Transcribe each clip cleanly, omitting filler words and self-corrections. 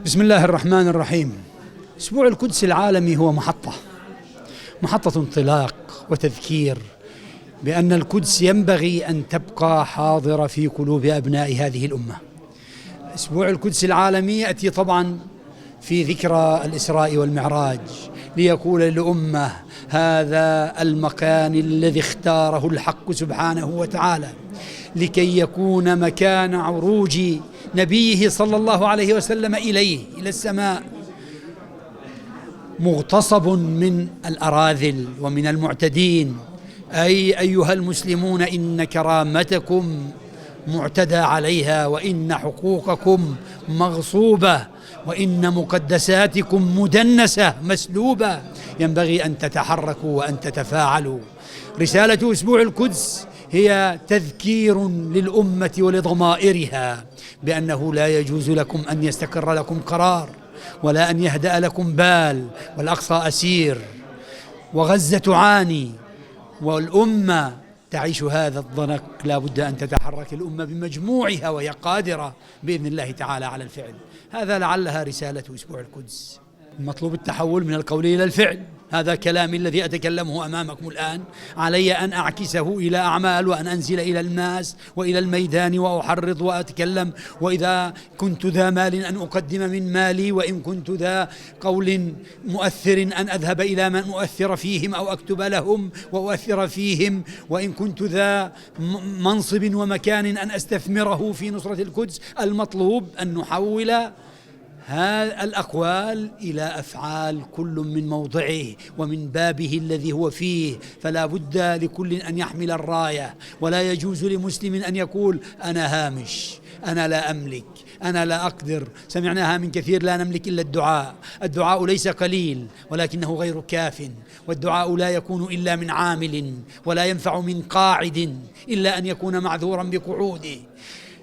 بسم الله الرحمن الرحيم. أسبوع القدس العالمي هو محطة انطلاق وتذكير بأن القدس ينبغي أن تبقى حاضرة في قلوب أبناء هذه الأمة. أسبوع القدس العالمي يأتي طبعا في ذكرى الإسراء والمعراج ليقول للأمة هذا المكان الذي اختاره الحق سبحانه وتعالى لكي يكون مكان عروج نبيه صلى الله عليه وسلم إلى السماء، مغتصب من الأراذل ومن المعتدين. أي أيها المسلمون إن كرامتكم معتدى عليها، وإن حقوقكم مغصوبة، وإن مقدساتكم مدنسة مسلوبة. ينبغي أن تتحركوا وأن تتفاعلوا. رسالة أسبوع القدس هي تذكير للأمة ولضمائرها بأنه لا يجوز لكم أن يستقر لكم قرار ولا أن يهدأ لكم بال، والأقصى أسير وغزة تعاني والأمة تعيش هذا الضنك. لا بد أن تتحرك الأمة بمجموعها وهي قادرة بإذن الله تعالى على الفعل. هذا لعلها رسالة أسبوع القدس. المطلوب التحول من القول إلى الفعل. هذا كلامي الذي أتكلمه أمامكم الآن، علي أن أعكسه إلى أعمال وأن أنزل إلى الناس وإلى الميدان وأحرض وأتكلم. وإذا كنت ذا مال أن أقدم من مالي، وإن كنت ذا قول مؤثر أن أذهب إلى من أؤثر فيهم أو أكتب لهم وأؤثر فيهم، وإن كنت ذا منصب ومكان أن أستثمره في نصرة القدس. المطلوب أن نحول هذه الأقوال إلى أفعال، كل من موضعه ومن بابه الذي هو فيه. فلا بد لكل أن يحمل الراية، ولا يجوز لمسلم أن يقول أنا هامش، أنا لا أملك، أنا لا أقدر. سمعناها من كثير، لا نملك إلا الدعاء. الدعاء ليس قليل ولكنه غير كاف، والدعاء لا يكون إلا من عامل، ولا ينفع من قاعد إلا أن يكون معذورا بقعوده.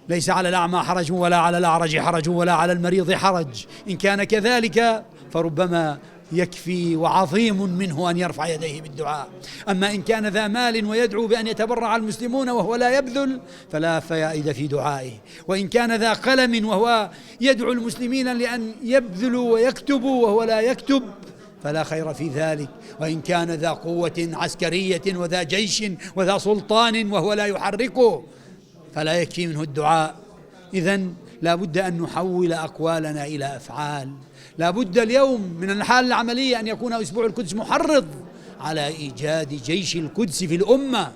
ليس على الأعمى حرج ولا على الأعرج حرج ولا على المريض حرج. إن كان كذلك فربما يكفي وعظيم منه أن يرفع يديه بالدعاء. أما إن كان ذا مال ويدعو بأن يتبرع المسلمون وهو لا يبذل فلا فائدة في دعائه. وإن كان ذا قلم وهو يدعو المسلمين لأن يبذلوا ويكتبوا وهو لا يكتب فلا خير في ذلك. وإن كان ذا قوة عسكرية وذا جيش وذا سلطان وهو لا يحركه فلا يكفي منه الدعاء. إذن لا بد أن نحول أقوالنا إلى أفعال. لا بد اليوم من الحالة العملية أن يكون أسبوع القدس محرض على إيجاد جيش القدس في الأمة.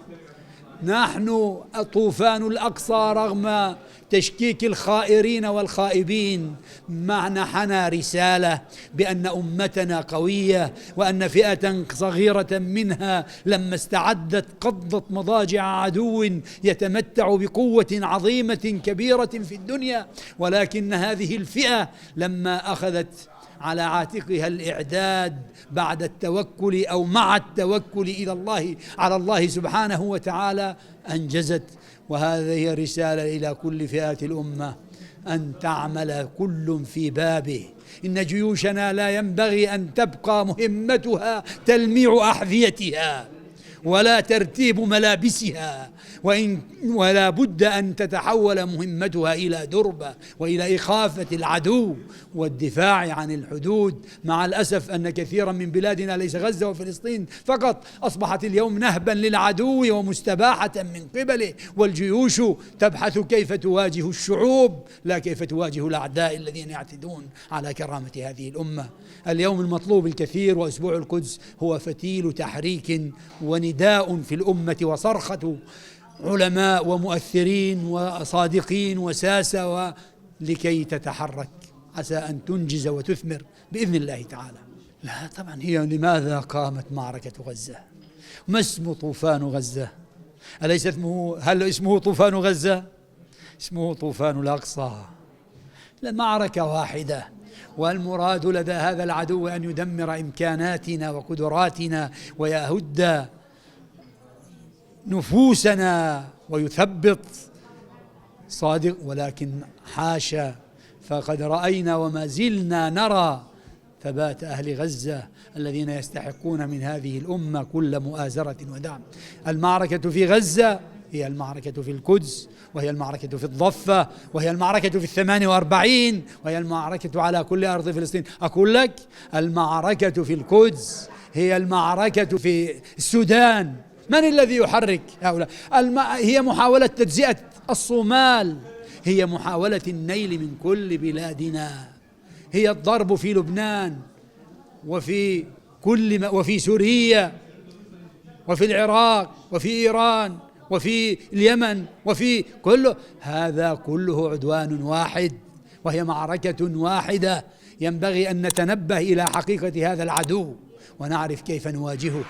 نحن طوفان الأقصى رغم تشكيك الخائرين والخائبين منحنا رسالة بأن أمتنا قوية، وأن فئة صغيرة منها لما استعدت قضت مضاجع عدو يتمتع بقوة عظيمة كبيرة في الدنيا. ولكن هذه الفئة لما أخذت على عاتقها الإعداد بعد التوكل أو مع التوكل إلى الله على الله سبحانه وتعالى أنجزت. وهذه رسالة إلى كل فئات الأمة أن تعمل كل في بابه. إن جيوشنا لا ينبغي أن تبقى مهمتها تلميع أحذيتها ولا ترتيب ملابسها، ولا بد أن تتحول مهمتها إلى دربة وإلى إخافة العدو والدفاع عن الحدود. مع الأسف أن كثيرا من بلادنا ليس غزة وفلسطين فقط أصبحت اليوم نهبا للعدو ومستباحة من قبله، والجيوش تبحث كيف تواجه الشعوب لا كيف تواجه الأعداء الذين يعتدون على كرامة هذه الأمة. اليوم المطلوب الكثير، وأسبوع القدس هو فتيل تحريك ونداء في الأمة وصرخة علماء ومؤثرين وصادقين وساسة لكي تتحرك عسى أن تنجز وتثمر بإذن الله تعالى. لا طبعا، هي لماذا قامت معركة غزة؟ ما اسم طوفان غزة؟ أليس هل اسمه طوفان غزة؟ اسمه طوفان الأقصى. المعركة واحدة، والمراد لدى هذا العدو أن يدمر إمكاناتنا وقدراتنا ويهد نفوسنا ويثبط صادق. ولكن حاشا، فقد رأينا وما زلنا نرى ثبات أهل غزة الذين يستحقون من هذه الأمة كل مؤازرة ودعم. المعركة في غزة هي المعركة في القدس، وهي المعركة في الضفة، وهي المعركة في 48، وهي المعركة على كل أرض فلسطين. أقول لك المعركة في القدس هي المعركة في السودان. من الذي يحرك هؤلاء؟ هي محاولة تجزئة الصومال، هي محاولة النيل من كل بلادنا، هي الضرب في لبنان وفي وفي سوريا وفي العراق وفي إيران وفي اليمن وفي كله، هذا كله عدوان واحد وهي معركة واحدة. ينبغي أن نتنبه إلى حقيقة هذا العدو ونعرف كيف نواجهه.